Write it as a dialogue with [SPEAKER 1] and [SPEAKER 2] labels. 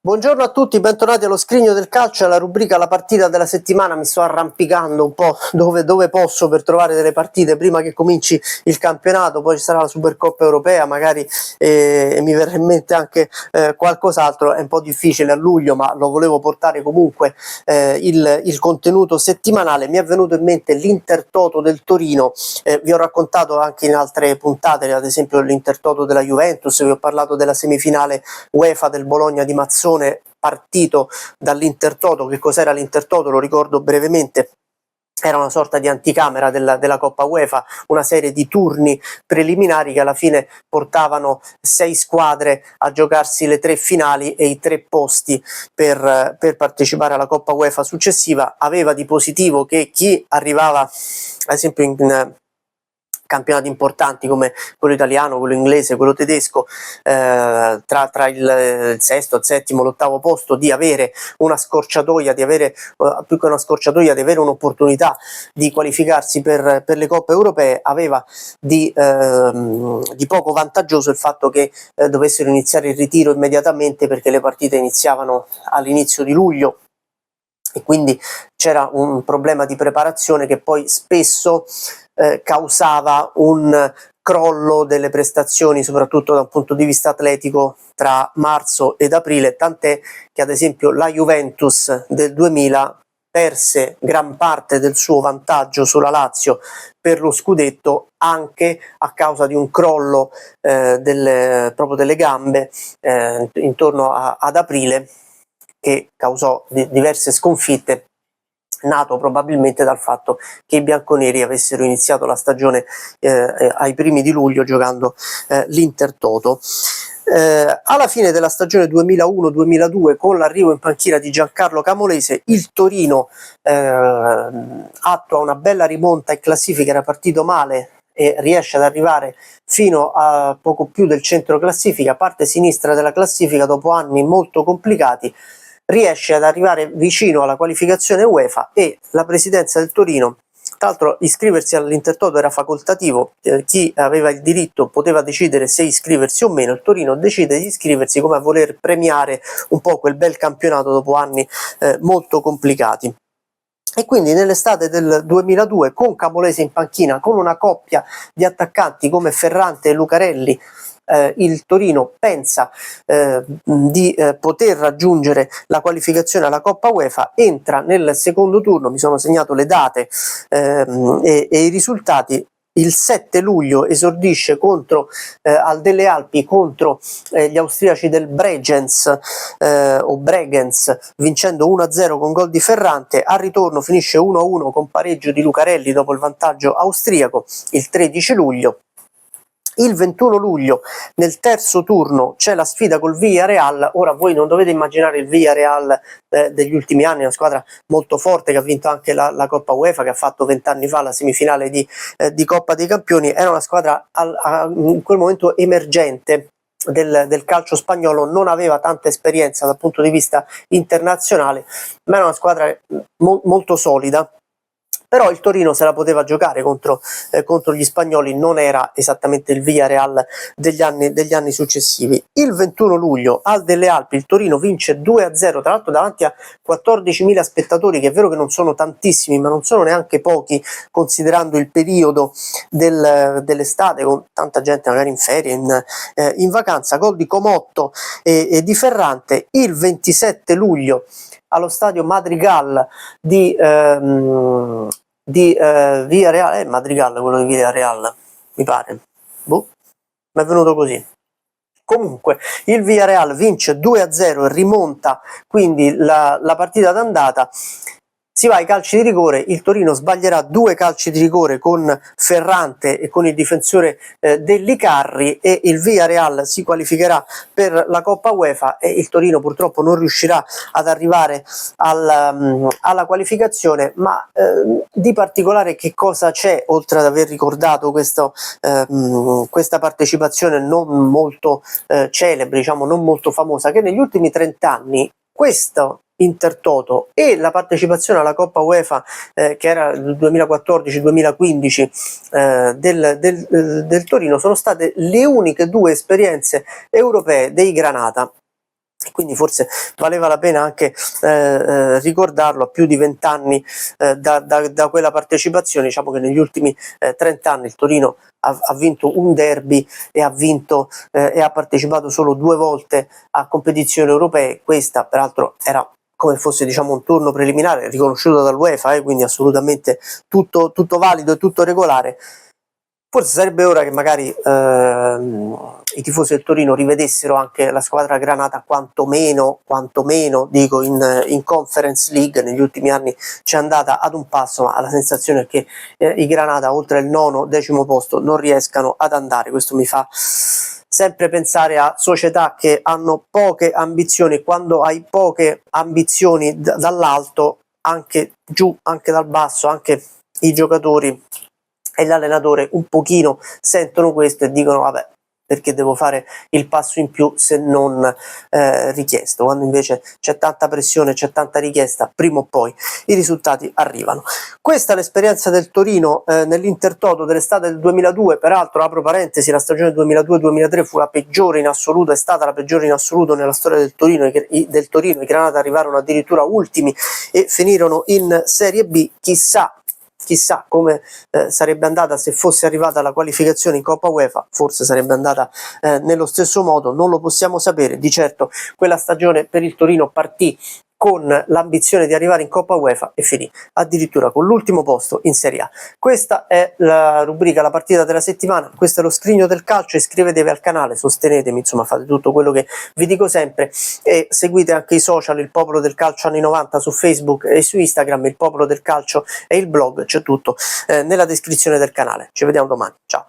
[SPEAKER 1] Buongiorno a tutti, bentornati allo Scrigno del Calcio, alla rubrica La partita della settimana. Mi sto arrampicando un po' dove posso per trovare delle partite prima che cominci il campionato, poi ci sarà la Supercoppa europea, magari mi verrà in mente anche qualcos'altro. È un po' difficile a luglio, ma lo volevo portare comunque il contenuto settimanale. Mi è venuto in mente l'Intertoto del Torino, vi ho raccontato anche in altre puntate, ad esempio l'Intertoto della Juventus, vi ho parlato della semifinale UEFA del Bologna di Mazzone, partito dall'Intertoto. Che cos'era l'Intertoto? Lo ricordo brevemente. Era una sorta di anticamera della Coppa UEFA, una serie di turni preliminari che alla fine portavano 6 squadre a giocarsi le 3 finali e i 3 posti per partecipare alla Coppa UEFA successiva. Aveva di positivo che chi arrivava, ad esempio in campionati importanti come quello italiano, quello inglese, quello tedesco, tra il sesto, il settimo, l'ottavo posto, di avere una scorciatoia, di avere più che una scorciatoia, di avere un'opportunità di qualificarsi per le coppe europee. Aveva di poco vantaggioso il fatto che dovessero iniziare il ritiro immediatamente, perché le partite iniziavano all'inizio di luglio e quindi c'era un problema di preparazione che poi spesso causava un crollo delle prestazioni, soprattutto da un punto di vista atletico, tra marzo ed aprile, tant'è che ad esempio la Juventus del 2000 perse gran parte del suo vantaggio sulla Lazio per lo scudetto anche a causa di un crollo proprio delle gambe intorno ad aprile, che causò diverse sconfitte, nato probabilmente dal fatto che i bianconeri avessero iniziato la stagione ai primi di luglio giocando l'Intertoto. Alla fine della stagione 2001-2002, con l'arrivo in panchina di Giancarlo Camolese, il Torino attua una bella rimonta in classifica. Era partito male e riesce ad arrivare fino a poco più del centro classifica, parte sinistra della classifica. Dopo anni molto complicati riesce ad arrivare vicino alla qualificazione UEFA, e la presidenza del Torino, tra l'altro iscriversi all'Intertoto era facoltativo, chi aveva il diritto poteva decidere se iscriversi o meno. Il Torino decide di iscriversi, come a voler premiare un po' quel bel campionato dopo anni molto complicati. E quindi nell'estate del 2002, con Camolese in panchina, con una coppia di attaccanti come Ferrante e Lucarelli, il Torino pensa di poter raggiungere la qualificazione alla Coppa UEFA, entra nel secondo turno. Mi sono segnato le date e i risultati. Il 7 luglio esordisce contro al Delle Alpi contro gli austriaci del Bregenz o Bregenz, vincendo 1-0 con gol di Ferrante. Al ritorno finisce 1-1 con pareggio di Lucarelli dopo il vantaggio austriaco. Il 13 luglio. Il 21 luglio, nel terzo turno, c'è la sfida col Villarreal. Ora voi non dovete immaginare il Villarreal degli ultimi anni, una squadra molto forte che ha vinto anche la Coppa UEFA, che ha fatto 20 anni fa la semifinale di Coppa dei Campioni. Era una squadra in quel momento emergente del calcio spagnolo, non aveva tanta esperienza dal punto di vista internazionale, ma era una squadra molto solida. Però il Torino se la poteva giocare contro gli spagnoli, non era esattamente il Villarreal degli anni successivi. Il 21 luglio al Delle Alpi il Torino vince 2-0, tra l'altro davanti a 14.000 spettatori, che è vero che non sono tantissimi, ma non sono neanche pochi considerando il periodo dell'estate, con tanta gente magari in ferie, in vacanza. Gol di Comotto e di Ferrante. Il 27 luglio allo stadio Madrigal di Villarreal, Madrigal, quello di Villarreal, mi pare, mi è venuto così. Comunque il Villarreal vince 2-0 e rimonta quindi la partita d'andata. Si va ai calci di rigore. Il Torino sbaglierà 2 calci di rigore con Ferrante e con il difensore Dellicarri, e il Villarreal si qualificherà per la Coppa UEFA, e il Torino purtroppo non riuscirà ad arrivare alla qualificazione. Ma di particolare che cosa c'è, oltre ad aver ricordato questa partecipazione non molto celebre, diciamo non molto famosa, che negli ultimi 30 anni questo Intertoto e la partecipazione alla Coppa UEFA che era il 2014-2015 del Torino sono state le uniche 2 esperienze europee dei Granata quindi forse valeva la pena anche ricordarlo. A più di 20 anni da quella partecipazione, diciamo che negli ultimi 30 anni il Torino ha vinto un derby e ha vinto e ha partecipato solo 2 volte a competizioni europee. Questa peraltro era come fosse, diciamo, un turno preliminare riconosciuto dall'UEFA, quindi assolutamente tutto valido e tutto regolare. Forse sarebbe ora che magari i tifosi del Torino rivedessero anche la squadra granata, quantomeno dico in Conference League. Negli ultimi anni c'è andata ad un passo, ma la sensazione è che i Granata oltre il 9º-10° posto non riescano ad andare. Questo mi fa sempre pensare a società che hanno poche ambizioni. Quando hai poche ambizioni dall'alto, anche giù, anche dal basso, anche i giocatori e l'allenatore un pochino sentono questo e dicono vabbè, perché devo fare il passo in più se non richiesto. Quando invece c'è tanta pressione, c'è tanta richiesta, prima o poi i risultati arrivano. Questa è l'esperienza del Torino nell'Intertoto dell'estate del 2002. Peraltro, apro parentesi, la stagione 2002-2003 fu la peggiore in assoluto, è stata la peggiore in assoluto nella storia del Torino. I Granata arrivarono addirittura ultimi e finirono in Serie B. Chissà come sarebbe andata se fosse arrivata la qualificazione in Coppa UEFA. Forse sarebbe andata nello stesso modo, non lo possiamo sapere. Di certo quella stagione per il Torino partì con l'ambizione di arrivare in Coppa UEFA e finì addirittura con l'ultimo posto in Serie A. Questa è la rubrica La partita della settimana, questo è lo Scrigno del Calcio. Iscrivetevi al canale, sostenetemi, insomma fate tutto quello che vi dico sempre e seguite anche i social, il Popolo del Calcio anni 90 su Facebook e su Instagram, il Popolo del Calcio e il blog, c'è tutto nella descrizione del canale. Ci vediamo domani, ciao!